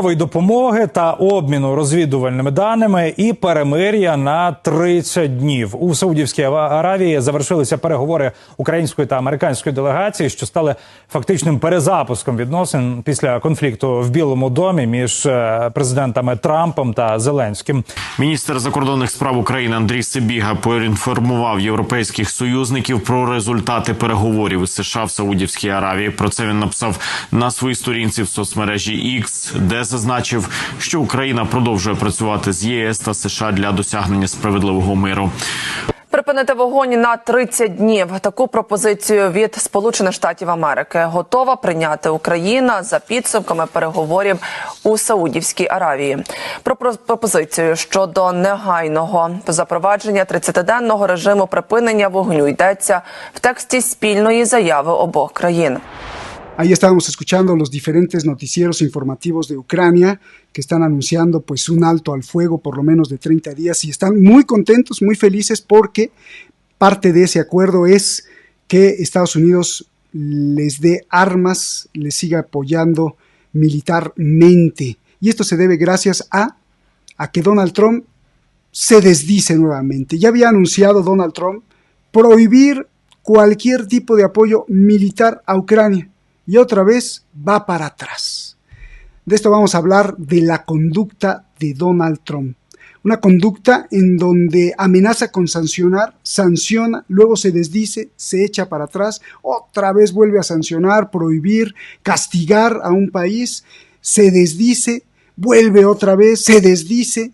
Допомоги та обміну розвідувальними даними і перемир'я на 30 днів. У Саудівській Аравії завершилися переговори української та американської делегації, що стали фактичним перезапуском відносин після конфлікту в Білому домі між президентами Трампом та Зеленським. Міністр закордонних справ України Андрій Сибіга поінформував європейських союзників про результати переговорів із США в Саудівській Аравії. Про це він написав на своїй сторінці в соцмережі X, де зазначив, що Україна продовжує працювати з ЄС та США для досягнення справедливого миру. Припинити вогонь на 30 днів. Таку пропозицію від Сполучених Штатів Америки готова прийняти Україна за підсумками переговорів у Саудівській Аравії. Про пропозицію щодо негайного запровадження 30-денного режиму припинення вогню йдеться в тексті спільної заяви обох країн. Ahí estábamos escuchando los diferentes noticieros informativos de Ucrania que están anunciando pues un alto al fuego por lo menos de 30 días y están muy contentos, muy felices porque parte de ese acuerdo es que Estados Unidos les dé armas, les siga apoyando militarmente. Y esto se debe gracias a que Donald Trump se desdice nuevamente. Ya había anunciado Donald Trump prohibir cualquier tipo de apoyo militar a Ucrania. Y otra vez va para atrás. De esto vamos a hablar de la conducta de Donald Trump. Una conducta en donde amenaza con sancionar, sanciona, luego se desdice, se echa para atrás, otra vez vuelve a sancionar, prohibir, castigar a un país, se desdice, vuelve otra vez, se desdice.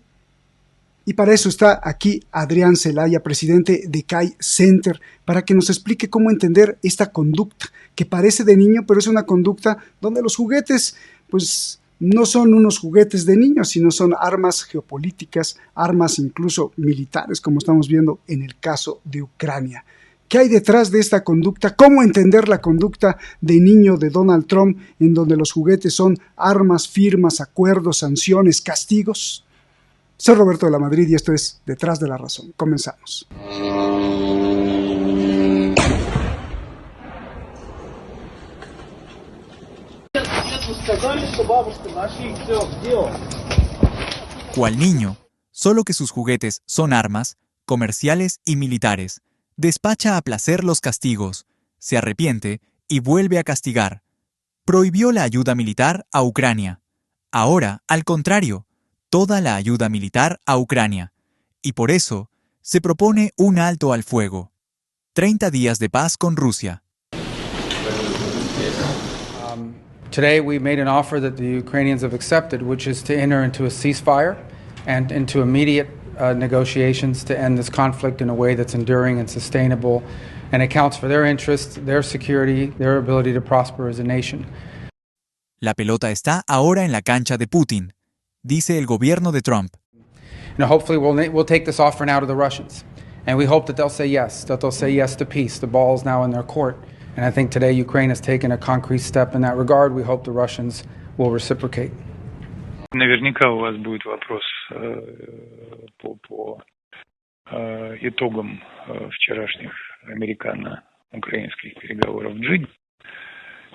Y para eso está aquí Adrián Celaya, presidente de CAI Center, para que nos explique cómo entender esta conducta, que parece de niño, pero es una conducta donde los juguetes, pues, no son unos juguetes de niños, sino son armas geopolíticas, armas incluso militares, como estamos viendo en el caso de Ucrania. ¿Qué hay detrás de esta conducta? ¿Cómo entender la conducta de niño de Donald Trump, en donde los juguetes son armas, firmas, acuerdos, sanciones, castigos? Soy Roberto de la Madrid y esto es Detrás de la Razón. Comenzamos. Cual niño, solo que sus juguetes son armas, comerciales y militares. Despacha a placer los castigos, se arrepiente y vuelve a castigar. Prohibió la ayuda militar a Ucrania. Ahora, al contrario, toda la ayuda militar a Ucrania, y por eso se propone un alto al fuego. 30 días de paz con Rusia. Today we made an offer that the Ukrainians have accepted, which is to enter into a ceasefire and into immediate negotiations to end this conflict in a way that's enduring and sustainable and accounts for their interests, their security, their ability to prosper as a nation. La pelota está ahora en la cancha de Putin, dice el gobierno de Trump. Now, hopefully we'll take this offer now to the Russians, and we hope that they'll say yes, to peace. The ball is now in their court, and I think today Ukraine has taken a concrete step in that regard. We hope the Russians will reciprocate. Наверняка у вас будет вопрос по итогам вчерашних американо-украинских переговоров в Джидде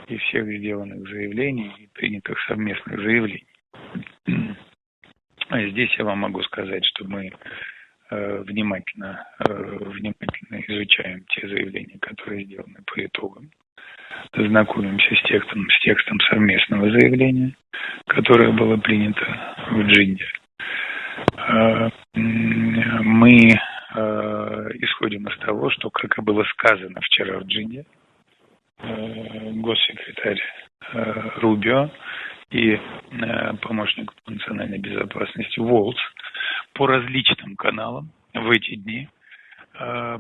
и всех сделанных заявлений и принятых совместных заявлений. Здесь я вам могу сказать, что мы внимательно изучаем те заявления, которые сделаны по итогам. Знакомимся с текстом совместного заявления, которое было принято в Джидде. Мы исходим из того, что, как и было сказано вчера в Джидде, госсекретарь Рубио и помощник по национальной безопасности Волц по различным каналам в эти дни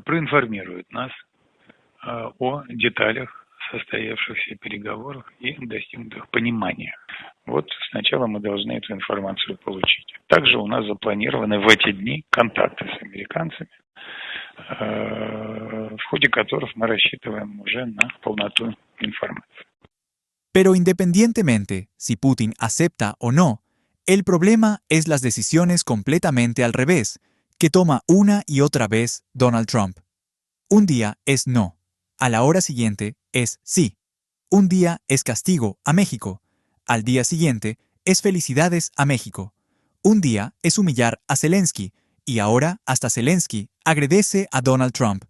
проинформируют нас о деталях состоявшихся переговоров и достигнутых пониманиях. Вот сначала мы должны эту информацию получить. Также у нас запланированы в эти дни контакты с американцами, в ходе которых мы рассчитываем уже на полноту информации. Pero independientemente si Putin acepta o no, el problema es las decisiones completamente al revés, que toma una y otra vez Donald Trump. Un día es no, a la hora siguiente es sí. Un día es castigo a México, al día siguiente es felicidades a México. Un día es humillar a Zelensky y ahora hasta Zelensky agradece a Donald Trump.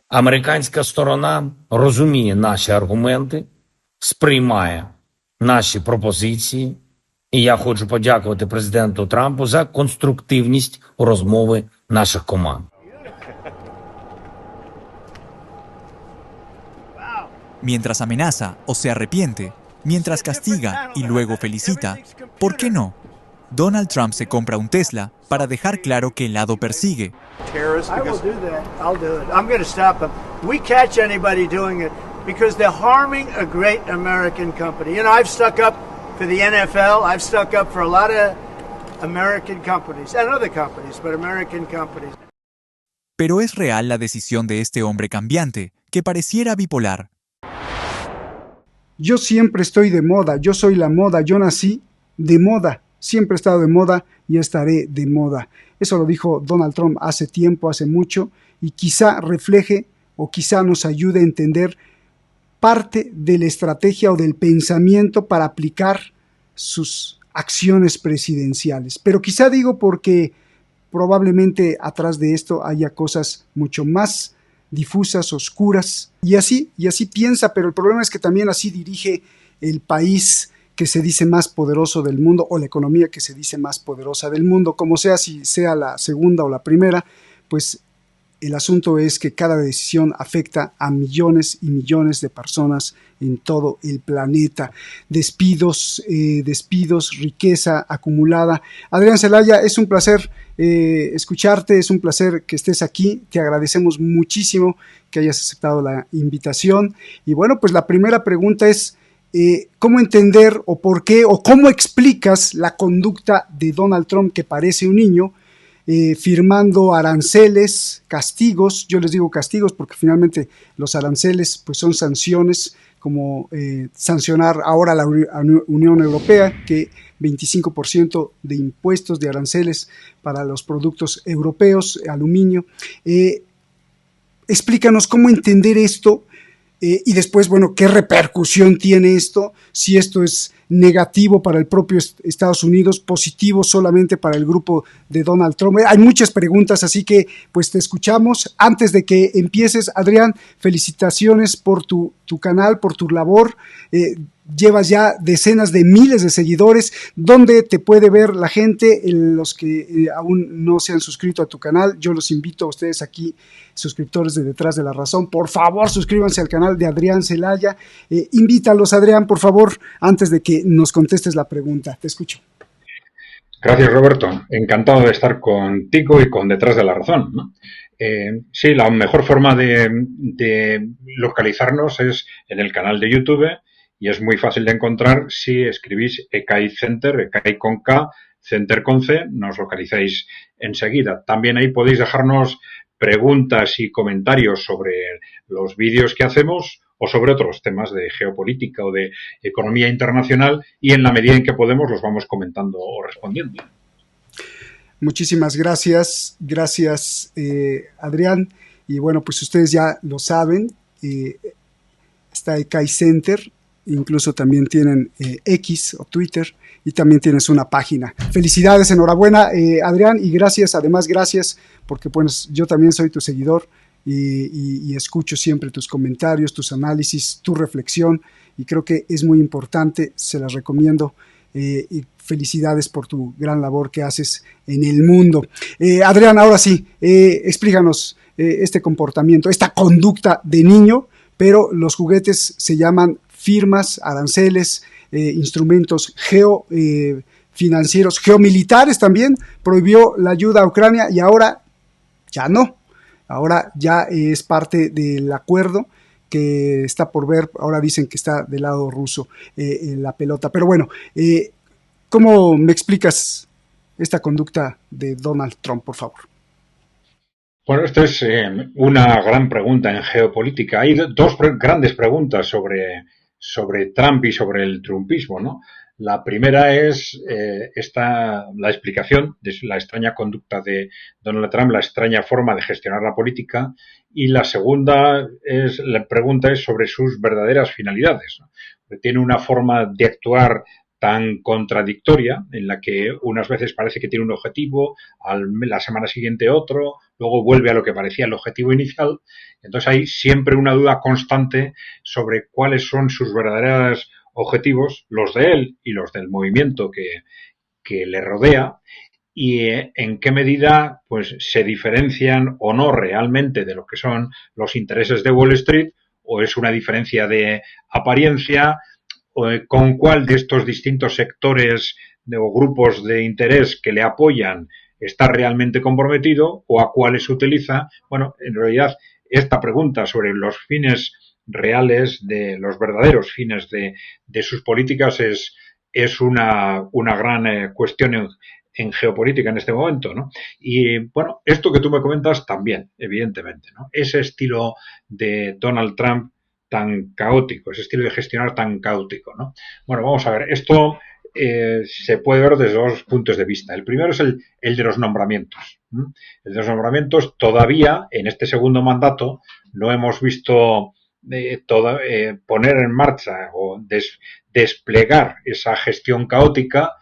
Американська сторона розуміє наші аргументи, сприймає наші пропозиції, і я хочу подякувати президенту Трампу за конструктивність розмови наших команд. Mientras amenaza o se arrepiente, mientras castiga y luego felicita, ¿por qué no? Donald Trump se compra un Tesla para dejar claro que el lado persigue. I will do that. I'll do it. I'm going to stop them. We catch anybody doing it because they're harming a great American company. You know, I've stuck up for the NFL. I've stuck up for a lot of American companies and other companies, but American companies. Pero es real la decisión de este hombre cambiante, que pareciera bipolar. Yo siempre estoy de moda, yo soy la moda, yo nací de moda, siempre he estado de moda y estaré de moda. Eso lo dijo Donald Trump hace tiempo, hace mucho, y quizá refleje o quizá nos ayude a entender parte de la estrategia o del pensamiento para aplicar sus acciones presidenciales. Pero quizá digo porque probablemente atrás de esto haya cosas mucho más difusas, oscuras, y así piensa, pero el problema es que también así dirige el país que se dice más poderoso del mundo, o la economía que se dice más poderosa del mundo, como sea, si sea la segunda o la primera, pues el asunto es que cada decisión afecta a millones y millones de personas en todo el planeta. Despidos, riqueza acumulada. Adrián Celaya, es un placer escucharte, es un placer que estés aquí. Te agradecemos muchísimo que hayas aceptado la invitación. Y bueno, pues la primera pregunta es, ¿cómo entender o por qué o cómo explicas la conducta de Donald Trump, que parece un niño, firmando aranceles, castigos? Yo les digo castigos porque finalmente los aranceles pues son sanciones, como sancionar ahora a la Unión Europea, que 25% de impuestos, de aranceles para los productos europeos, aluminio. Explícanos cómo entender esto. Y después, bueno, ¿qué repercusión tiene esto? Si esto es negativo para el propio Estados Unidos, positivo solamente para el grupo de Donald Trump. Hay muchas preguntas, así que pues te escuchamos. Antes de que empieces, Adrián, felicitaciones por tu canal, por tu labor. Llevas ya decenas de miles de seguidores. ¿Dónde te puede ver la gente? Los que aún no se han suscrito a tu canal, yo los invito a ustedes aquí, suscriptores de Detrás de la Razón, por favor suscríbanse al canal de Adrián Celaya. Invítalos, Adrián, por favor, antes de que nos contestes la pregunta. Te escucho. Gracias, Roberto. Encantado de estar contigo y con Detrás de la Razón, ¿no? Sí, la mejor forma de localizarnos es en el canal de YouTube, y es muy fácil de encontrar si escribís EKAI Center, EKAI con K, Center con C, nos localizáis enseguida. También ahí podéis dejarnos preguntas y comentarios sobre los vídeos que hacemos o sobre otros temas de geopolítica o de economía internacional, y en la medida en que podemos los vamos comentando o respondiendo. Muchísimas gracias, Adrián. Y bueno, pues ustedes ya lo saben, está EKAI Center, incluso también tienen X o Twitter, y también tienes una página. Felicidades, enhorabuena, Adrián, y gracias, además gracias, porque pues yo también soy tu seguidor y escucho siempre tus comentarios, tus análisis, tu reflexión, y creo que es muy importante, se las recomiendo, y felicidades por tu gran labor que haces en el mundo. Adrián, ahora sí, explícanos este comportamiento, esta conducta de niño, pero los juguetes se llaman firmas, aranceles, instrumentos financieros, geomilitares también. Prohibió la ayuda a Ucrania y ahora ya no. Ahora ya es parte del acuerdo que está por ver. Ahora dicen que está del lado ruso la pelota. Pero bueno, ¿cómo me explicas esta conducta de Donald Trump, por favor? Bueno, esta es una gran pregunta en geopolítica. Hay dos grandes preguntas sobre Trump y sobre el trumpismo, ¿no? La primera es la explicación de la extraña conducta de Donald Trump, la extraña forma de gestionar la política, y la segunda pregunta es sobre sus verdaderas finalidades, ¿no? Tiene una forma de actuar tan contradictoria, en la que unas veces parece que tiene un objetivo, la semana siguiente otro, luego vuelve a lo que parecía el objetivo inicial. Entonces hay siempre una duda constante sobre cuáles son sus verdaderos objetivos, los de él y los del movimiento que le rodea, y en qué medida pues se diferencian o no realmente de lo que son los intereses de Wall Street, o es una diferencia de apariencia, o con cuál de estos distintos sectores o grupos de interés que le apoyan está realmente comprometido, o a cuáles utiliza. Bueno, en realidad esta pregunta sobre los fines reales, de los verdaderos fines de sus políticas, es una gran cuestión en geopolítica en este momento, ¿no? Y bueno, esto que tú me comentas también, evidentemente, ¿no? Ese estilo de Donald Trump tan caótico, ese estilo de gestionar tan caótico, ¿no? Bueno, vamos a ver, esto se puede ver desde dos puntos de vista. El primero es el de los nombramientos. El de los nombramientos, todavía en este segundo mandato no hemos visto poner en marcha o desplegar esa gestión caótica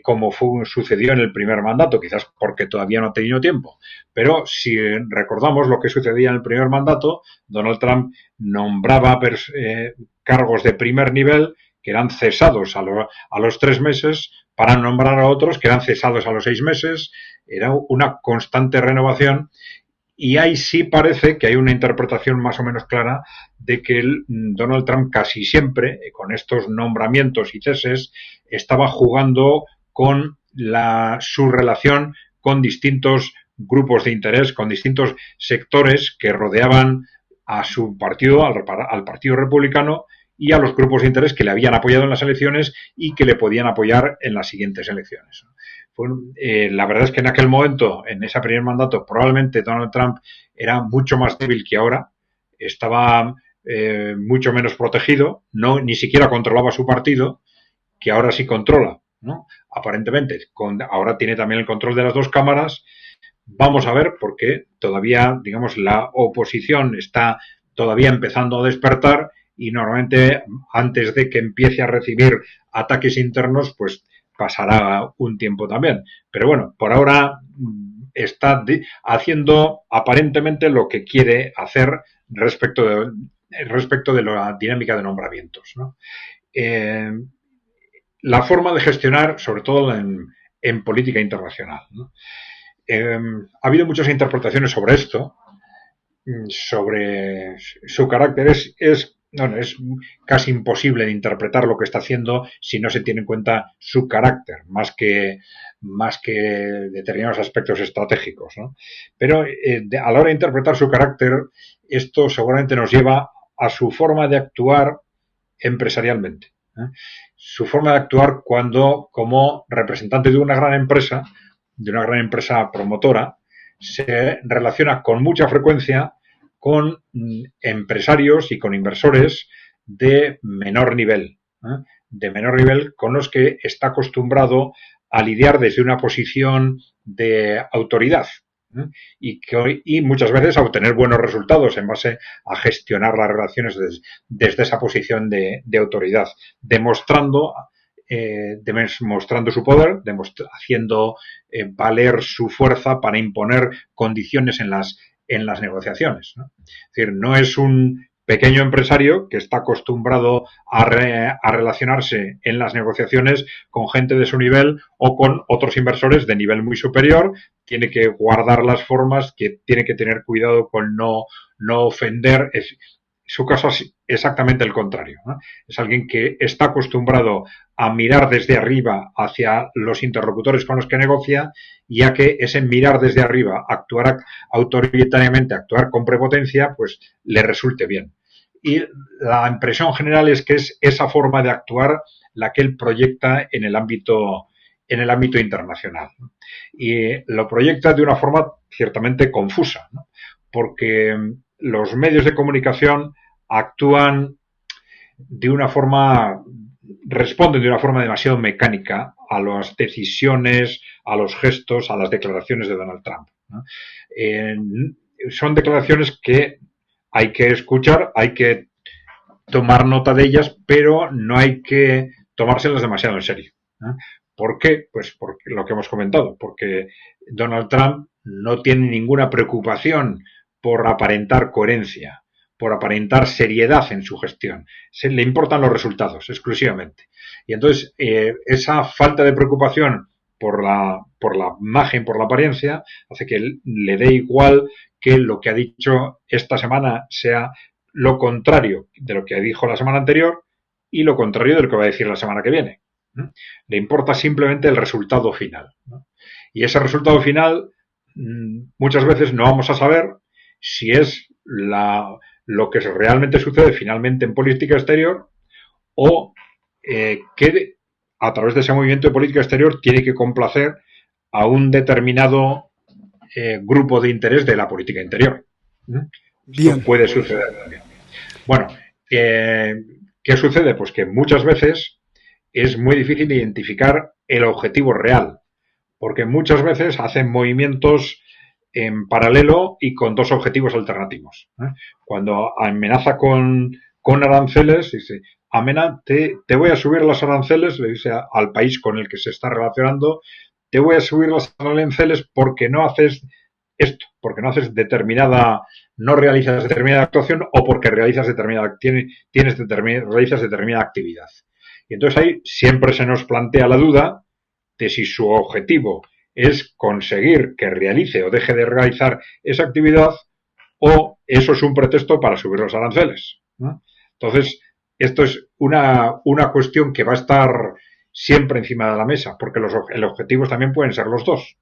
como sucedió en el primer mandato, quizás porque todavía no ha tenido tiempo. Pero si recordamos lo que sucedía en el primer mandato, Donald Trump nombraba cargos de primer nivel que eran cesados a los 3 meses para nombrar a otros que eran cesados a los 6 meses. Era una constante renovación. Y ahí sí parece que hay una interpretación más o menos clara de que Donald Trump casi siempre, con estos nombramientos y ceses, estaba jugando con su relación con distintos grupos de interés, con distintos sectores que rodeaban a su partido, al Partido Republicano, y a los grupos de interés que le habían apoyado en las elecciones y que le podían apoyar en las siguientes elecciones. La verdad es que en aquel momento, en ese primer mandato, probablemente Donald Trump era mucho más débil que ahora, estaba mucho menos protegido, ni siquiera controlaba su partido, que ahora sí controla, ¿no? Aparentemente, ahora tiene también el control de las 2 cámaras. Vamos a ver, porque todavía, digamos, la oposición está todavía empezando a despertar, y normalmente antes de que empiece a recibir ataques internos, pues pasará un tiempo también. Pero bueno, por ahora está haciendo aparentemente lo que quiere hacer respecto de la dinámica de nombramientos, ¿no? La forma de gestionar, sobre todo en política internacional, ¿no? Ha habido muchas interpretaciones sobre esto, sobre su carácter. Es casi imposible de interpretar lo que está haciendo si no se tiene en cuenta su carácter, más que determinados aspectos estratégicos, ¿no? Pero a la hora de interpretar su carácter, esto seguramente nos lleva a su forma de actuar empresarialmente, ¿eh? Su forma de actuar cuando, como representante de una gran empresa promotora, se relaciona con mucha frecuencia con empresarios y con inversores de menor nivel, con los que está acostumbrado a lidiar desde una posición de autoridad, y muchas veces a obtener buenos resultados en base a gestionar las relaciones desde esa posición de autoridad, demostrando su poder, haciendo valer su fuerza para imponer condiciones en las negociaciones, ¿no? Es decir, no es un pequeño empresario que está acostumbrado a relacionarse en las negociaciones con gente de su nivel o con otros inversores de nivel muy superior. Tiene que guardar las formas, que tiene que tener cuidado con no ofender. Su caso es exactamente el contrario, ¿no? Es alguien que está acostumbrado a mirar desde arriba hacia los interlocutores con los que negocia, y a que ese mirar desde arriba, actuar autoritariamente, actuar con prepotencia, pues le resulte bien. Y la impresión general es que es esa forma de actuar la que él proyecta en el ámbito internacional, ¿no? Y lo proyecta de una forma ciertamente confusa, ¿no? Porque los medios de comunicación responden de una forma demasiado mecánica a las decisiones, a los gestos, a las declaraciones de Donald Trump, ¿no? Son declaraciones que hay que escuchar, hay que tomar nota de ellas, pero no hay que tomárselas demasiado en serio. ¿Por qué? Pues por lo que hemos comentado, porque Donald Trump no tiene ninguna preocupación por aparentar coherencia, por aparentar seriedad en su gestión. Le importan los resultados exclusivamente. Y entonces esa falta de preocupación por la imagen, por la apariencia, hace que le dé igual que lo que ha dicho esta semana sea lo contrario de lo que dijo la semana anterior y lo contrario de lo que va a decir la semana que viene. Le importa simplemente el resultado final. Y ese resultado final muchas veces no vamos a saber si es lo que realmente sucede finalmente en política exterior o que a través de ese movimiento de política exterior tiene que complacer a un determinado grupo de interés de la política interior. Esto puede suceder también. Bueno, ¿qué sucede? Pues que muchas veces es muy difícil identificar el objetivo real, porque muchas veces hacen movimientos en paralelo y con dos objetivos alternativos. Cuando amenaza con aranceles, dice, te voy a subir los aranceles, le dice al país con el que se está relacionando, te voy a subir los aranceles porque no haces esto, porque no haces no realizas determinada actuación o porque realizas realizas determinada actividad. Y entonces ahí siempre se nos plantea la duda de si su objetivo es conseguir que realice o deje de realizar esa actividad o eso es un pretexto para subir los aranceles, ¿no? Entonces, esto es una cuestión que va a estar siempre encima de la mesa, porque los objetivos también pueden ser los dos.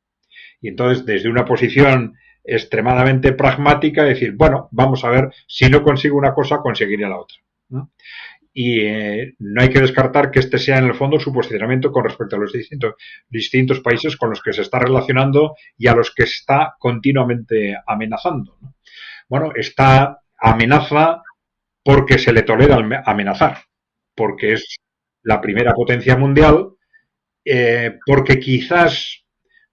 Y entonces, desde una posición extremadamente pragmática, decir, bueno, vamos a ver, si no consigo una cosa, conseguiré la otra, ¿no? Y no hay que descartar que este sea en el fondo su posicionamiento con respecto a los distintos países con los que se está relacionando y a los que está continuamente amenazando, ¿no? Bueno, esta amenaza porque se le tolera amenazar, porque es la primera potencia mundial, porque quizás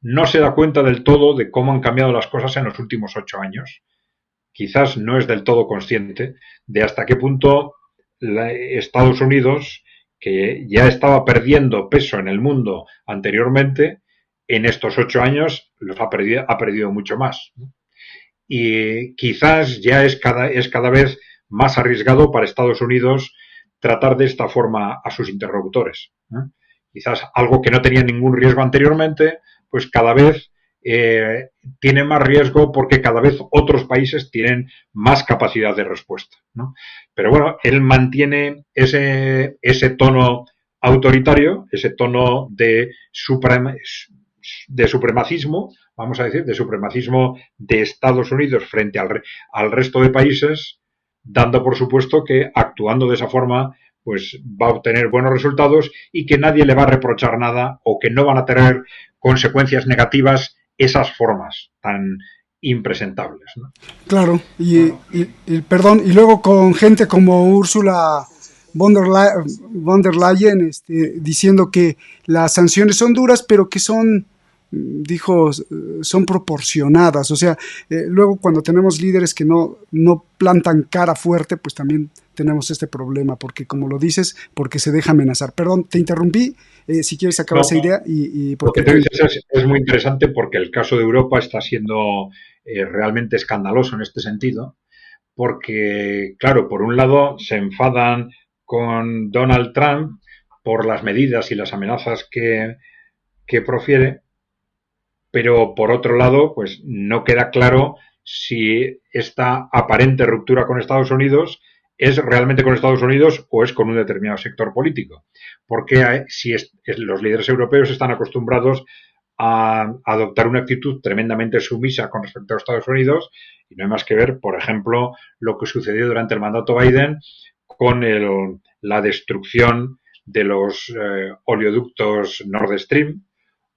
no se da cuenta del todo de cómo han cambiado las cosas en los últimos 8 años. Quizás no es del todo consciente de hasta qué punto Estados Unidos, que ya estaba perdiendo peso en el mundo anteriormente, en estos 8 años ha perdido mucho más. Y quizás ya es cada vez más arriesgado para Estados Unidos tratar de esta forma a sus interlocutores. Quizás algo que no tenía ningún riesgo anteriormente, pues cada vez tiene más riesgo porque cada vez otros países tienen más capacidad de respuesta, ¿no? Pero bueno, él mantiene ese tono autoritario, ese tono de supremacismo, vamos a decir, de supremacismo de Estados Unidos frente al resto de países, dando por supuesto que actuando de esa forma pues va a obtener buenos resultados y que nadie le va a reprochar nada o que no van a tener consecuencias negativas esas formas tan impresentables, ¿no? Claro, y luego con gente como Ursula von der Leyen diciendo que las sanciones son duras, pero que son proporcionadas. O sea, luego cuando tenemos líderes que no plantan cara fuerte, pues también tenemos este problema, porque como lo dices, porque se deja amenazar. Perdón, te interrumpí, si quieres acabar esa idea. Lo que te dices es muy interesante porque el caso de Europa está siendo realmente escandaloso en este sentido, porque, claro, por un lado se enfadan con Donald Trump por las medidas y las amenazas que profiere, pero por otro lado, pues no queda claro si esta aparente ruptura con Estados Unidos es realmente con Estados Unidos o es con un determinado sector político. Porque los líderes europeos están acostumbrados a adoptar una actitud tremendamente sumisa con respecto a Estados Unidos, y no hay más que ver, por ejemplo, lo que sucedió durante el mandato Biden con la destrucción de los oleoductos Nord Stream,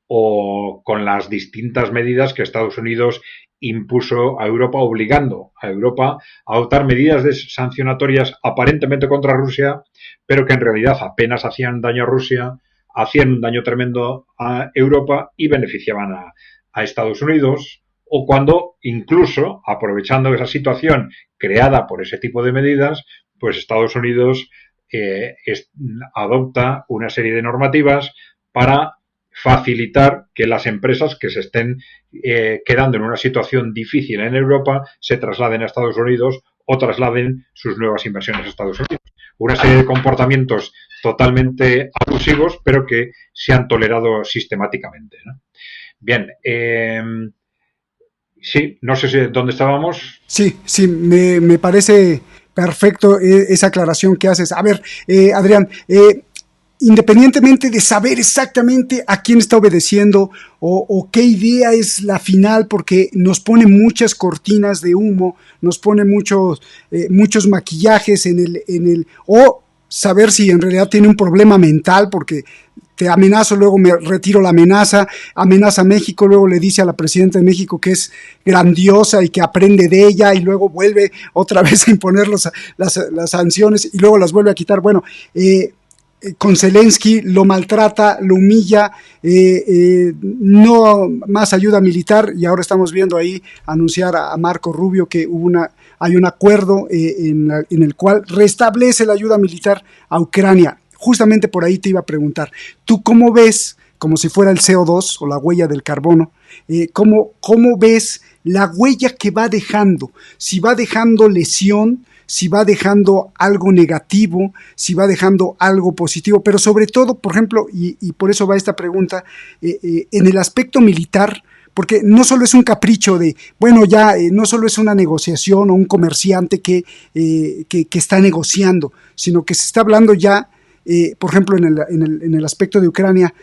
o con las distintas medidas que Estados Unidos impuso a Europa, obligando a Europa a adoptar medidas sancionatorias aparentemente contra Rusia, pero que en realidad apenas hacían daño a Rusia, hacían un daño tremendo a Europa y beneficiaban a Estados Unidos, o cuando incluso, aprovechando esa situación creada por ese tipo de medidas, pues Estados Unidos adopta una serie de normativas para facilitar que las empresas que se estén quedando en una situación difícil en Europa se trasladen a Estados Unidos o trasladen sus nuevas inversiones a Estados Unidos. Una serie de comportamientos totalmente abusivos, pero que se han tolerado sistemáticamente, ¿no? Bien, sí, no sé si dónde estábamos. Sí, me parece perfecto esa aclaración que haces. A ver, Adrián, independientemente de saber exactamente a quién está obedeciendo o qué idea es la final, porque nos pone muchas cortinas de humo, nos pone muchos maquillajes o saber si en realidad tiene un problema mental, porque te amenazo, luego me retiro la amenaza a México, luego le dice a la presidenta de México que es grandiosa y que aprende de ella, y luego vuelve otra vez a imponer las sanciones y luego las vuelve a quitar. Bueno, con Zelensky lo maltrata, lo humilla, no más ayuda militar, y ahora estamos viendo ahí anunciar a Marco Rubio que hay un acuerdo en el cual restablece la ayuda militar a Ucrania. Justamente por ahí te iba a preguntar, ¿tú cómo ves, como si fuera el CO2 o la huella del carbono, cómo ves la huella que va dejando? Si va dejando lesión, si va dejando algo negativo, si va dejando algo positivo, pero sobre todo, por ejemplo, y por eso va esta pregunta, en el aspecto militar, porque no solo es un capricho de, bueno, ya no solo es una negociación o un comerciante que está negociando, sino que se está hablando ya, por ejemplo, en el aspecto de Ucrania,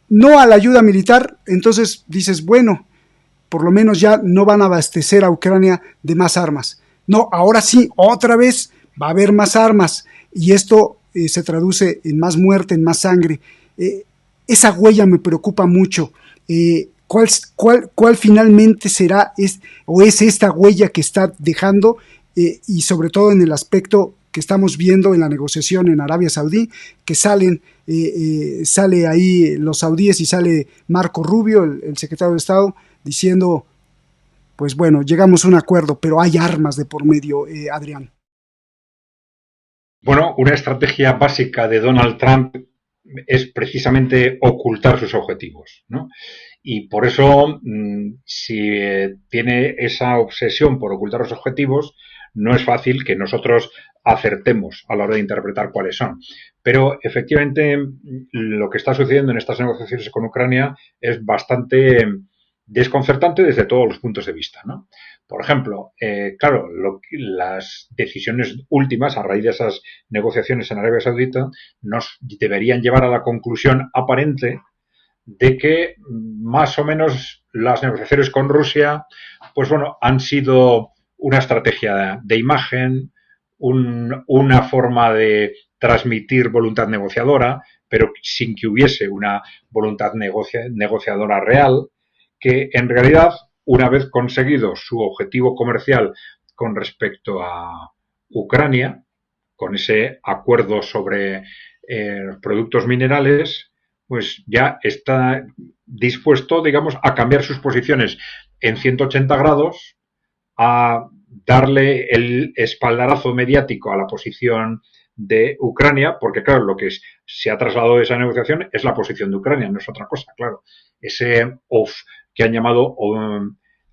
no a la ayuda militar. Entonces dices, bueno, por lo menos ya no van a abastecer a Ucrania de más armas. No, ahora sí, otra vez va a haber más armas, y esto se traduce en más muerte, en más sangre. Esa huella me preocupa mucho. ¿Cuál finalmente será es esta huella que está dejando, y sobre todo en el aspecto que estamos viendo en la negociación en Arabia Saudí, que sale ahí los saudíes y sale Marco Rubio, el secretario de Estado, diciendo, pues bueno, llegamos a un acuerdo, pero hay armas de por medio, Adrián? Bueno, una estrategia básica de Donald Trump es precisamente ocultar sus objetivos, ¿no? Y por eso, si tiene esa obsesión por ocultar los objetivos, no es fácil que nosotros acertemos a la hora de interpretar cuáles son. Pero efectivamente lo que está sucediendo en estas negociaciones con Ucrania es bastante desconcertante desde todos los puntos de vista, ¿no? Por ejemplo, claro, las decisiones últimas a raíz de esas negociaciones en Arabia Saudita nos deberían llevar a la conclusión aparente de que más o menos las negociaciones con Rusia, pues bueno, han sido una estrategia de imagen, una forma de transmitir voluntad negociadora, pero sin que hubiese una voluntad negociadora real, que en realidad, una vez conseguido su objetivo comercial con respecto a Ucrania, con ese acuerdo sobre productos minerales, pues ya está dispuesto, digamos, a cambiar sus posiciones en 180 grados, a darle el espaldarazo mediático a la posición de Ucrania, porque claro, lo que se ha trasladado de esa negociación es la posición de Ucrania, no es otra cosa, claro. Ese que han llamado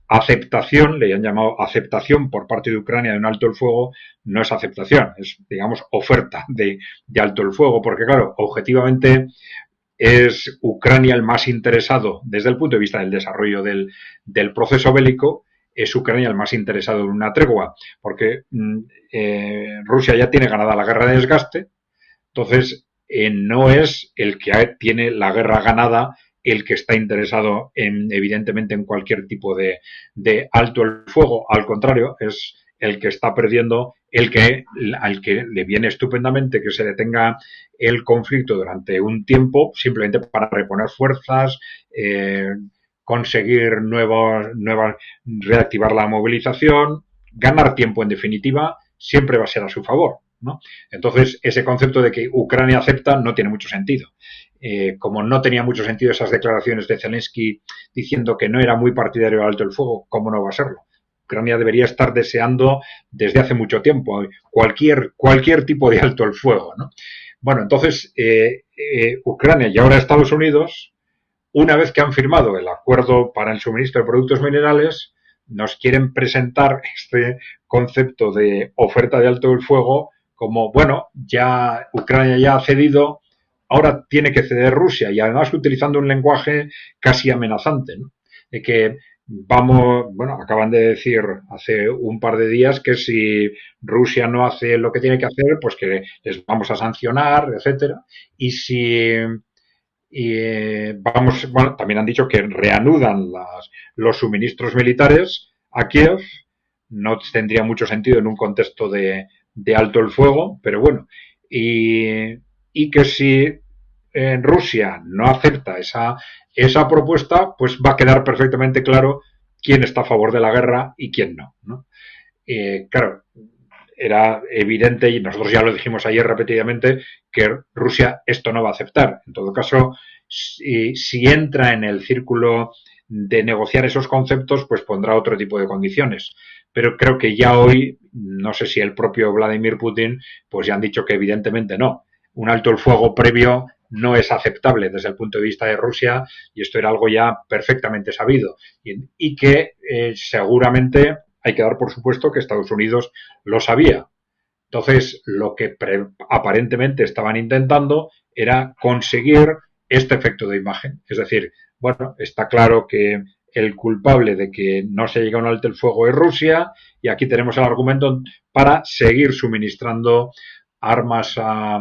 aceptación, le han llamado aceptación por parte de Ucrania de un alto el fuego, no es aceptación, es, digamos, oferta de alto el fuego, porque claro, objetivamente es Ucrania el más interesado desde el punto de vista del desarrollo del proceso bélico, es Ucrania el más interesado en una tregua, porque Rusia ya tiene ganada la guerra de desgaste, entonces no es el que tiene la guerra ganada el que está interesado evidentemente en cualquier tipo de alto el fuego, al contrario, es el que está perdiendo, al que le viene estupendamente que se detenga el conflicto durante un tiempo, simplemente para reponer fuerzas, conseguir reactivar la movilización, ganar tiempo en definitiva, siempre va a ser a su favor, ¿no? Entonces, ese concepto de que Ucrania acepta no tiene mucho sentido. Como no tenía mucho sentido esas declaraciones de Zelensky diciendo que no era muy partidario del alto el fuego, ¿cómo no va a serlo? Ucrania debería estar deseando desde hace mucho tiempo, cualquier tipo de alto el fuego, ¿no? Bueno, entonces, Ucrania y ahora Estados Unidos, una vez que han firmado el acuerdo para el suministro de productos minerales, nos quieren presentar este concepto de oferta de alto el fuego como, bueno, ya Ucrania ya ha cedido, ahora tiene que ceder Rusia, y además utilizando un lenguaje casi amenazante, ¿no? De que acaban de decir hace un par de días que si Rusia no hace lo que tiene que hacer, pues que les vamos a sancionar, etcétera. También han dicho que reanudan los suministros militares a Kiev. No tendría mucho sentido en un contexto de alto el fuego, pero bueno. Y que si Rusia no acepta esa propuesta, pues va a quedar perfectamente claro quién está a favor de la guerra y quién no, ¿no? Claro, era evidente, y nosotros ya lo dijimos ayer repetidamente, que Rusia esto no va a aceptar. En todo caso, si entra en el círculo de negociar esos conceptos, pues pondrá otro tipo de condiciones. Pero creo que ya hoy, no sé si el propio Vladimir Putin, pues ya han dicho que evidentemente no. Un alto el fuego previo no es aceptable desde el punto de vista de Rusia, y esto era algo ya perfectamente sabido. Y que seguramente hay que dar por supuesto que Estados Unidos lo sabía. Entonces, lo que aparentemente estaban intentando era conseguir este efecto de imagen. Es decir, bueno, está claro que el culpable de que no se llegue a un alto el fuego es Rusia, y aquí tenemos el argumento para seguir suministrando armas a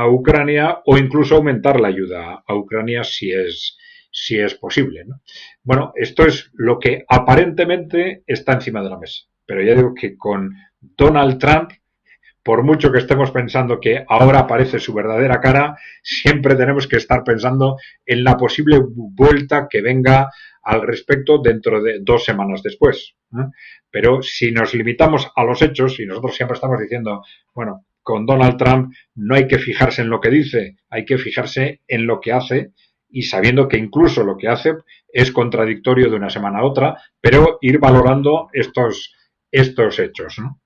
Ucrania, o incluso aumentar la ayuda a Ucrania si es posible, ¿no? Bueno, esto es lo que aparentemente está encima de la mesa. Pero ya digo que con Donald Trump, por mucho que estemos pensando que ahora aparece su verdadera cara, siempre tenemos que estar pensando en la posible vuelta que venga al respecto dentro de 2 semanas después, ¿no? Pero si nos limitamos a los hechos, y nosotros siempre estamos diciendo, bueno, con Donald Trump no hay que fijarse en lo que dice, hay que fijarse en lo que hace, y sabiendo que incluso lo que hace es contradictorio de una semana a otra, pero ir valorando estos hechos, ¿no?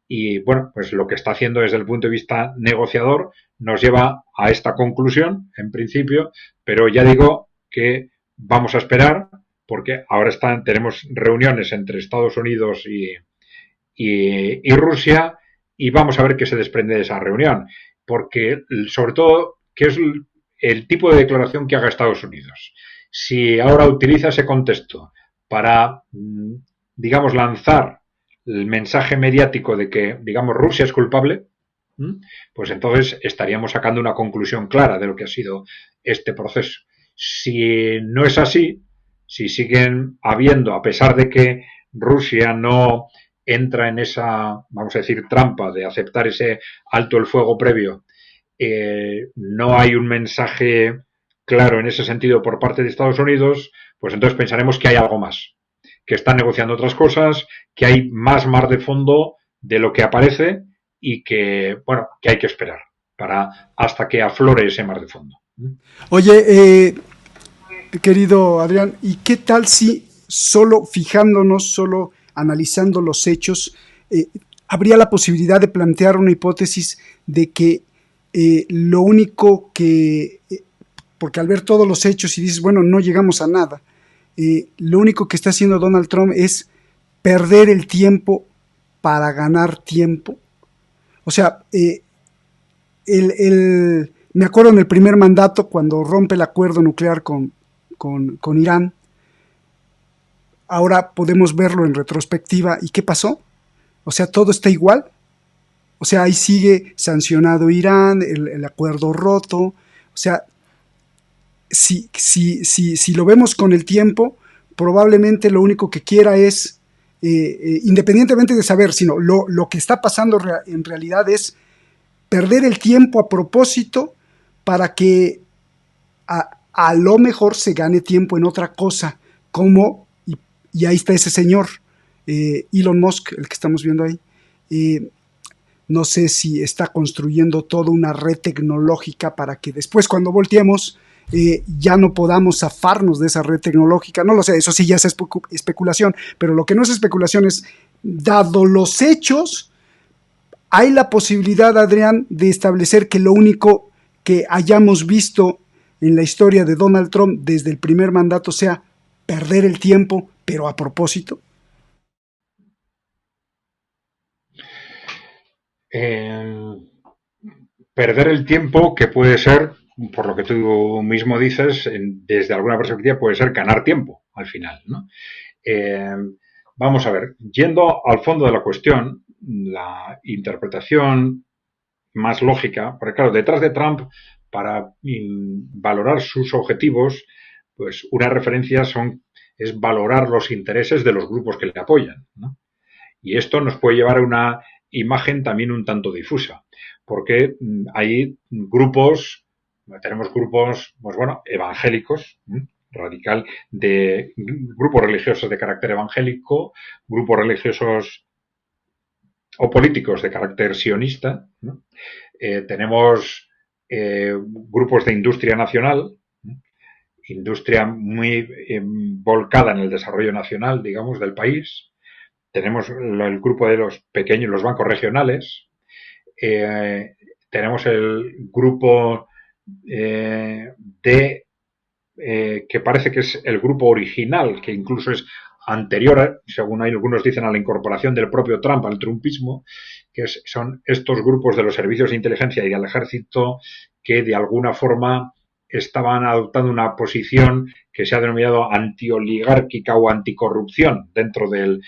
Y bueno, pues lo que está haciendo desde el punto de vista negociador nos lleva a esta conclusión, en principio, pero ya digo que vamos a esperar, porque ahora tenemos reuniones entre Estados Unidos y Rusia, y vamos a ver qué se desprende de esa reunión, porque sobre todo, qué es el tipo de declaración que haga Estados Unidos. Si ahora utiliza ese contexto para, digamos, lanzar el mensaje mediático de que, digamos, Rusia es culpable, pues entonces estaríamos sacando una conclusión clara de lo que ha sido este proceso. Si no es así, si siguen habiendo, a pesar de que Rusia no entra en esa, vamos a decir, trampa de aceptar ese alto el fuego previo, no hay un mensaje claro en ese sentido por parte de Estados Unidos, pues entonces pensaremos que hay algo más, que están negociando otras cosas, que hay más mar de fondo de lo que aparece, y que, bueno, que hay que esperar hasta que aflore ese mar de fondo. Oye, querido Adrián, ¿y qué tal si solo analizando los hechos, habría la posibilidad de plantear una hipótesis de que lo único que, porque al ver todos los hechos y dices, bueno, no llegamos a nada, lo único que está haciendo Donald Trump es perder el tiempo para ganar tiempo? O sea, me acuerdo en el primer mandato, cuando rompe el acuerdo nuclear con Irán. Ahora podemos verlo en retrospectiva. ¿Y qué pasó? O sea, todo está igual. O sea, ahí sigue sancionado Irán, el acuerdo roto. O sea, si lo vemos con el tiempo, probablemente lo único que quiera es, independientemente de saber, sino lo que está pasando en realidad es perder el tiempo a propósito para que a lo mejor se gane tiempo en otra cosa, como, y ahí está ese señor, Elon Musk, el que estamos viendo ahí. No sé si está construyendo toda una red tecnológica para que después, cuando volteemos, ya no podamos zafarnos de esa red tecnológica. No lo sé, eso sí ya es especulación, pero lo que no es especulación es, dado los hechos, hay la posibilidad, Adrián, de establecer que lo único que hayamos visto en la historia de Donald Trump desde el primer mandato sea perder el tiempo, pero a propósito. Perder el tiempo, que puede ser, por lo que tú mismo dices, desde alguna perspectiva puede ser ganar tiempo al final, ¿no? Vamos a ver, yendo al fondo de la cuestión, la interpretación más lógica, porque claro, detrás de Trump, para valorar sus objetivos, pues una referencia es valorar los intereses de los grupos que le apoyan, ¿no? Y esto nos puede llevar a una imagen también un tanto difusa, porque hay tenemos grupos, pues bueno, evangélicos, radical, de grupos religiosos de carácter evangélico, grupos religiosos o políticos de carácter sionista, ¿no? Tenemos grupos de industria nacional, industria muy volcada en el desarrollo nacional, digamos, del país. Tenemos el grupo de los pequeños, los bancos regionales. Tenemos el grupo que parece que es el grupo original, que incluso es anterior, según algunos dicen, a la incorporación del propio Trump al trumpismo, que son estos grupos de los servicios de inteligencia y del ejército que de alguna forma estaban adoptando una posición que se ha denominado antioligárquica o anticorrupción dentro del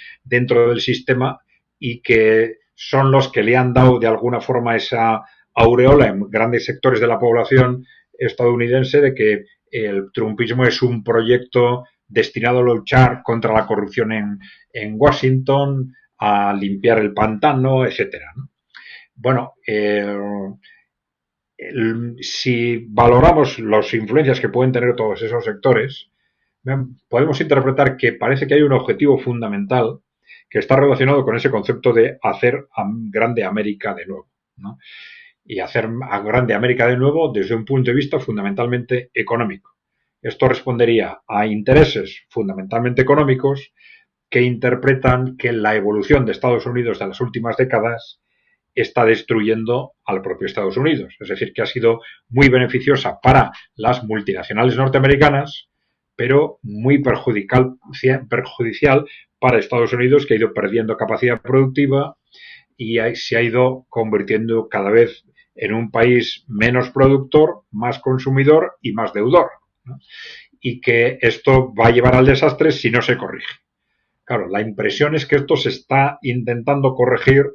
sistema, y que son los que le han dado de alguna forma esa aureola en grandes sectores de la población estadounidense de que el trumpismo es un proyecto destinado a luchar contra la corrupción en Washington, a limpiar el pantano, etcétera, ¿no? Bueno, si valoramos las influencias que pueden tener todos esos sectores, podemos interpretar que parece que hay un objetivo fundamental que está relacionado con ese concepto de hacer grande América de nuevo, ¿no? Y hacer grande América de nuevo desde un punto de vista fundamentalmente económico. Esto respondería a intereses fundamentalmente económicos que interpretan que la evolución de Estados Unidos de las últimas décadas está destruyendo al propio Estados Unidos. Es decir, que ha sido muy beneficiosa para las multinacionales norteamericanas, pero muy perjudicial para Estados Unidos, que ha ido perdiendo capacidad productiva y se ha ido convirtiendo cada vez en un país menos productor, más consumidor y más deudor, ¿no? Y que esto va a llevar al desastre si no se corrige. Claro, la impresión es que esto se está intentando corregir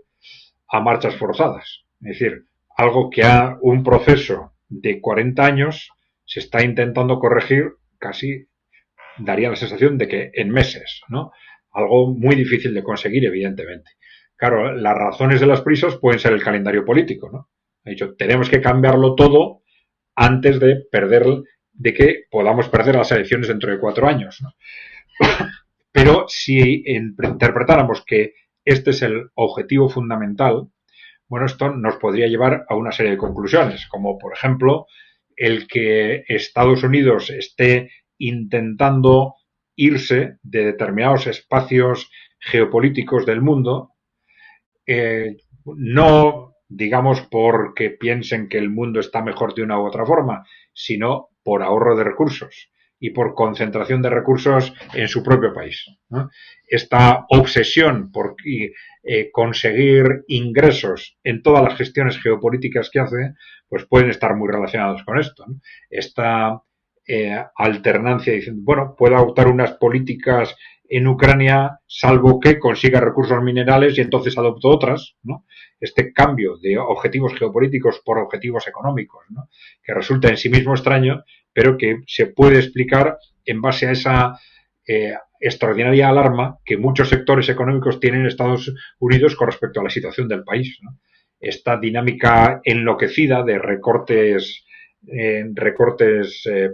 a marchas forzadas. Es decir, algo que un proceso de 40 años se está intentando corregir casi, daría la sensación de que en meses, ¿no? Algo muy difícil de conseguir, evidentemente. Claro, las razones de las prisas pueden ser el calendario político, ¿no? Ha dicho, tenemos que cambiarlo todo antes de que podamos perder las elecciones dentro de 4 años, ¿no? Pero si interpretáramos que este es el objetivo fundamental, bueno, esto nos podría llevar a una serie de conclusiones, como por ejemplo el que Estados Unidos esté intentando irse de determinados espacios geopolíticos del mundo, no digamos porque piensen que el mundo está mejor de una u otra forma, sino por ahorro de recursos y por concentración de recursos en su propio país, ¿no? Esta obsesión por conseguir ingresos en todas las gestiones geopolíticas que hace, pues pueden estar muy relacionados con esto, ¿no? Esta alternancia diciendo, bueno, puedo adoptar unas políticas en Ucrania salvo que consiga recursos minerales y entonces adopto otras, ¿no? Este cambio de objetivos geopolíticos por objetivos económicos, ¿no? Que resulta en sí mismo extraño, pero que se puede explicar en base a esa extraordinaria alarma que muchos sectores económicos tienen en Estados Unidos con respecto a la situación del país, ¿no? Esta dinámica enloquecida de recortes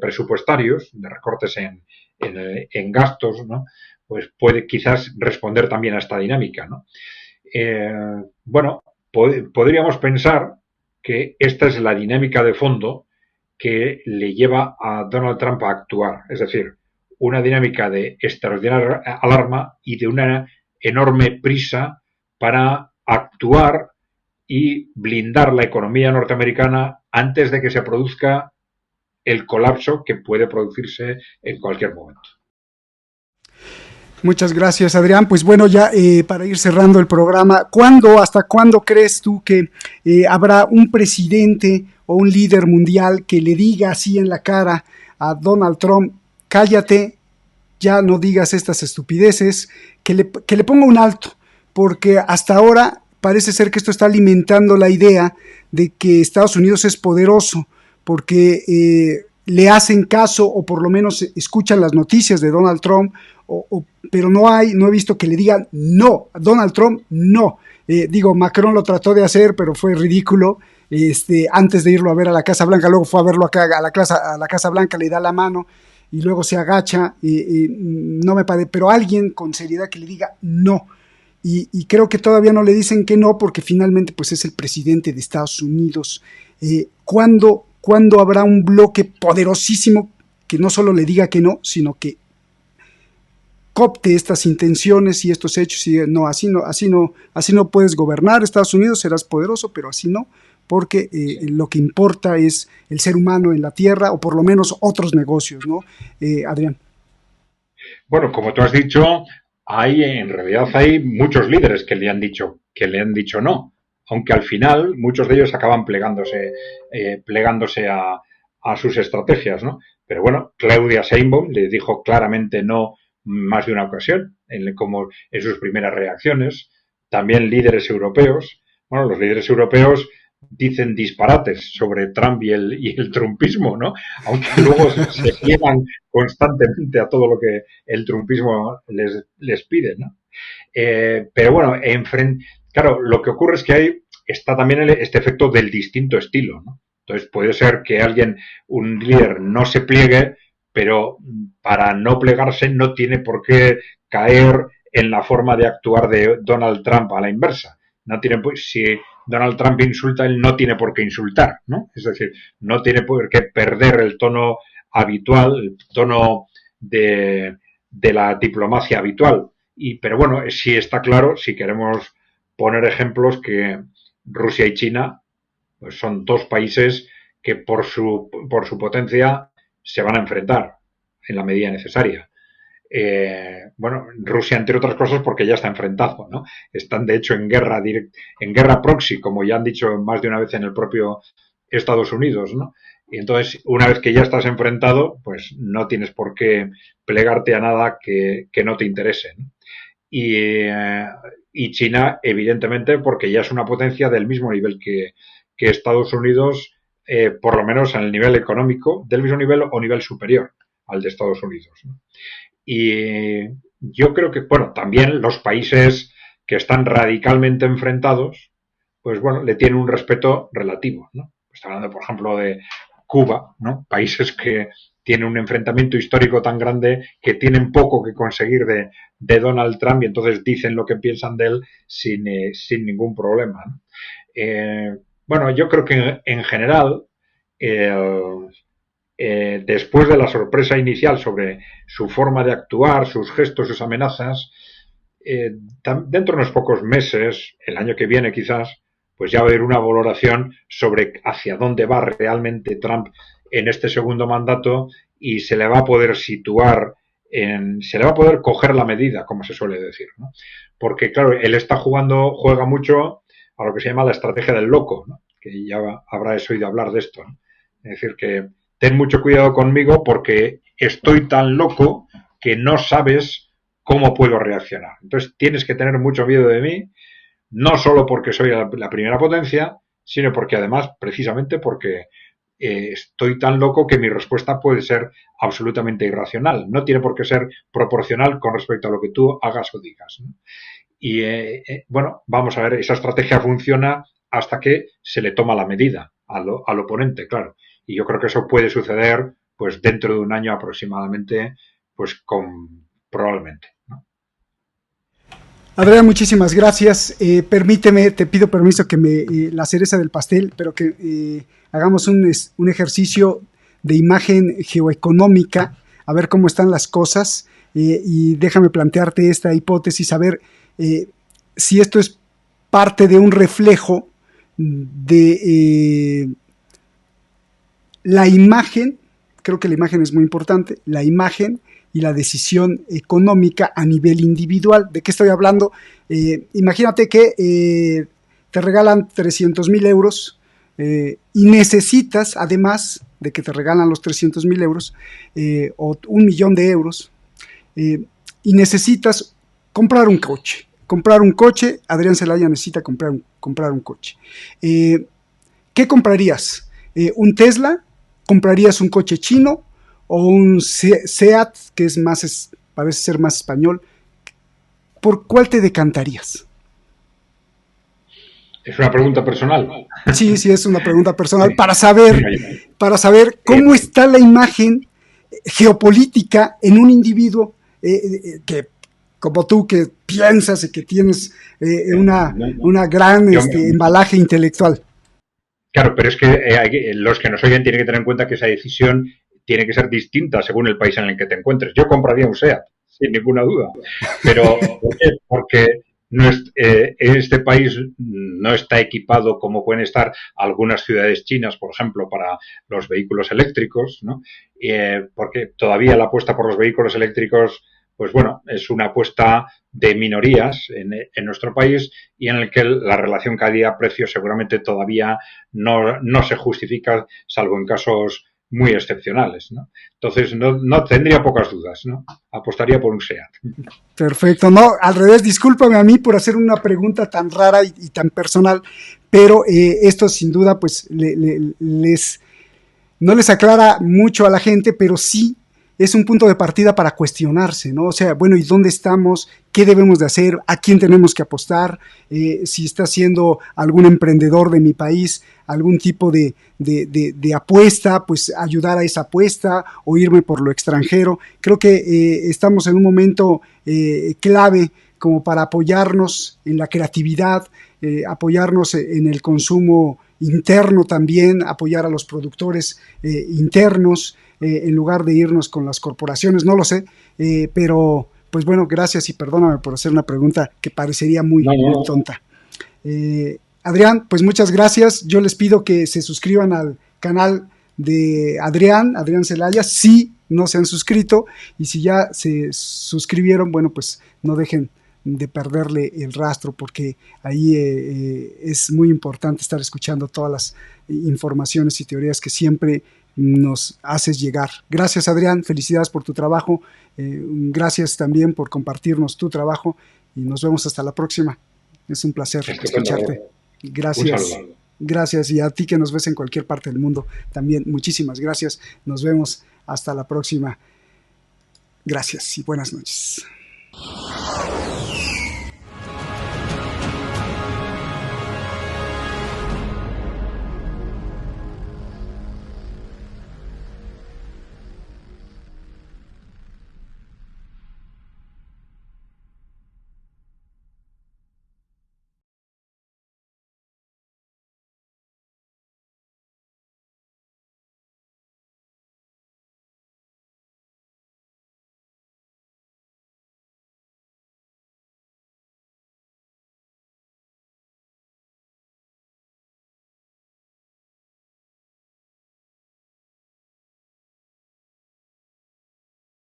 presupuestarios, de recortes en gastos, ¿no? Pues puede quizás responder también a esta dinámica, ¿no? Bueno, podríamos pensar que esta es la dinámica de fondo que le lleva a Donald Trump a actuar. Es decir, una dinámica de extraordinaria alarma y de una enorme prisa para actuar y blindar la economía norteamericana antes de que se produzca el colapso que puede producirse en cualquier momento. Muchas gracias, Adrián. Pues bueno, ya para ir cerrando el programa, ¿hasta cuándo crees tú que habrá un presidente o un líder mundial que le diga así en la cara a Donald Trump, cállate, ya no digas estas estupideces, que le ponga un alto? Porque hasta ahora parece ser que esto está alimentando la idea de que Estados Unidos es poderoso, porque le hacen caso o por lo menos escuchan las noticias de Donald Trump, pero no he visto que le digan no, a Donald Trump no. Macron lo trató de hacer, pero fue ridículo. Antes de irlo a ver a la Casa Blanca, luego fue a verlo acá a la Casa Blanca, le da la mano y luego se agacha. No me parece, pero alguien con seriedad que le diga no. Y creo que todavía no le dicen que no, porque finalmente pues es el presidente de Estados Unidos. ¿Cuándo habrá un bloque poderosísimo que no solo le diga que no, sino que copte estas intenciones y estos hechos y no, así no puedes gobernar Estados Unidos, serás poderoso, pero así no, porque lo que importa es el ser humano en la tierra, o por lo menos otros negocios, ¿no? Adrián. Bueno, como tú has dicho, en realidad hay muchos líderes que le han dicho no, aunque al final muchos de ellos acaban plegándose a sus estrategias, ¿no? Pero bueno, Claudia Sheinbaum le dijo claramente no más de una ocasión, como en sus primeras reacciones. También líderes europeos. Bueno, los líderes europeos dicen disparates sobre Trump y el trumpismo, ¿no? Aunque luego se pliegan constantemente a todo lo que el trumpismo les pide, ¿no? Pero bueno, claro, lo que ocurre es que está también este efecto del distinto estilo, ¿no? Entonces puede ser que un líder no se pliegue, pero para no plegarse no tiene por qué caer en la forma de actuar de Donald Trump a la inversa. Si Donald Trump insulta, él no tiene por qué insultar, ¿no? Es decir, no tiene por qué perder el tono habitual, el tono de la diplomacia habitual. Pero bueno, sí está claro, si queremos poner ejemplos, que Rusia y China pues son dos países que por su potencia se van a enfrentar en la medida necesaria. Rusia, entre otras cosas, porque ya está enfrentado, ¿no? Están, de hecho, en guerra proxy, como ya han dicho más de una vez en el propio Estados Unidos, ¿no? Y entonces, una vez que ya estás enfrentado, pues no tienes por qué plegarte a nada que no te interese, ¿no? Y China, evidentemente, porque ya es una potencia del mismo nivel que Estados Unidos, por lo menos en el nivel económico, del mismo nivel o nivel superior al de Estados Unidos, ¿no? Y yo creo que, bueno, también los países que están radicalmente enfrentados, pues bueno, le tienen un respeto relativo, ¿no? Estoy hablando, por ejemplo, de Cuba, ¿no? Países que tienen un enfrentamiento histórico tan grande que tienen poco que conseguir de Donald Trump y entonces dicen lo que piensan de él sin ningún problema, ¿no? Bueno, yo creo que en general, después de la sorpresa inicial sobre su forma de actuar, sus gestos, sus amenazas, dentro de unos pocos meses, el año que viene quizás, pues ya va a haber una valoración sobre hacia dónde va realmente Trump en este segundo mandato y se le va a poder situar, se le va a poder coger la medida, como se suele decir, ¿no? Porque, claro, él juega mucho a lo que se llama la estrategia del loco, ¿no? Que ya habrás oído hablar de esto, ¿no? Es decir, que ten mucho cuidado conmigo porque estoy tan loco que no sabes cómo puedo reaccionar. Entonces tienes que tener mucho miedo de mí, no solo porque soy la primera potencia, sino porque además, precisamente porque estoy tan loco que mi respuesta puede ser absolutamente irracional. No tiene por qué ser proporcional con respecto a lo que tú hagas o digas, ¿no? Y bueno, vamos a ver, esa estrategia funciona hasta que se le toma la medida al oponente, claro. Y yo creo que eso puede suceder pues dentro de un año aproximadamente, pues probablemente, ¿no? Adrián, muchísimas gracias. Permíteme, te pido permiso que la cereza del pastel, pero que hagamos un ejercicio de imagen geoeconómica, a ver cómo están las cosas, y déjame plantearte esta hipótesis, a ver si esto es parte de un reflejo de la imagen. Creo que la imagen es muy importante, la imagen y la decisión económica a nivel individual. ¿De qué estoy hablando? Imagínate que te regalan 300,000 euros y necesitas, además de que te regalan los 300,000 euros o 1,000,000 de euros, y necesitas comprar un coche. Adrián Celaya necesita comprar un coche. ¿Qué comprarías? ¿Un Tesla? ¿Comprarías un coche chino? ¿O un Seat, que parece ser más español? ¿Por cuál te decantarías? Es una pregunta personal. Sí, es una pregunta personal para saber cómo está la imagen geopolítica en un individuo que, como tú, que piensas y que tienes una gran embalaje intelectual. Claro, pero es que los que nos oyen tienen que tener en cuenta que esa decisión tiene que ser distinta según el país en el que te encuentres. Yo compraría un SEAT, sin ninguna duda. Pero, ¿por qué? Porque este país no está equipado como pueden estar algunas ciudades chinas, por ejemplo, para los vehículos eléctricos, ¿no? Porque todavía la apuesta por los vehículos eléctricos, pues bueno, es una apuesta de minorías en nuestro país y en el que la relación calidad-precio seguramente todavía no se justifica, salvo en casos muy excepcionales, ¿no? Entonces, no tendría pocas dudas, ¿no? Apostaría por un SEAT. Perfecto. No, al revés, discúlpame a mí por hacer una pregunta tan rara y tan personal, pero esto sin duda, pues, no les aclara mucho a la gente, pero sí es un punto de partida para cuestionarse, ¿no? O sea, bueno, ¿y dónde estamos? ¿Qué debemos de hacer? ¿A quién tenemos que apostar? Si está haciendo algún emprendedor de mi país algún tipo de apuesta, pues ayudar a esa apuesta o irme por lo extranjero. Creo que estamos en un momento clave como para apoyarnos en la creatividad, apoyarnos en el consumo interno también, apoyar a los productores internos, en lugar de irnos con las corporaciones, no lo sé, pero pues bueno, gracias y perdóname por hacer una pregunta que parecería muy tonta. Adrián, pues muchas gracias. Yo les pido que se suscriban al canal de Adrián Celaya, si no se han suscrito, y si ya se suscribieron, bueno, pues no dejen de perderle el rastro, porque ahí es muy importante estar escuchando todas las informaciones y teorías que siempre nos haces llegar. Gracias, Adrián, felicidades por tu trabajo, gracias también por compartirnos tu trabajo y nos vemos hasta la próxima. Es un placer escucharte. Gracias. Gracias, y a ti que nos ves en cualquier parte del mundo también, muchísimas gracias. Nos vemos hasta la próxima. Gracias y buenas noches.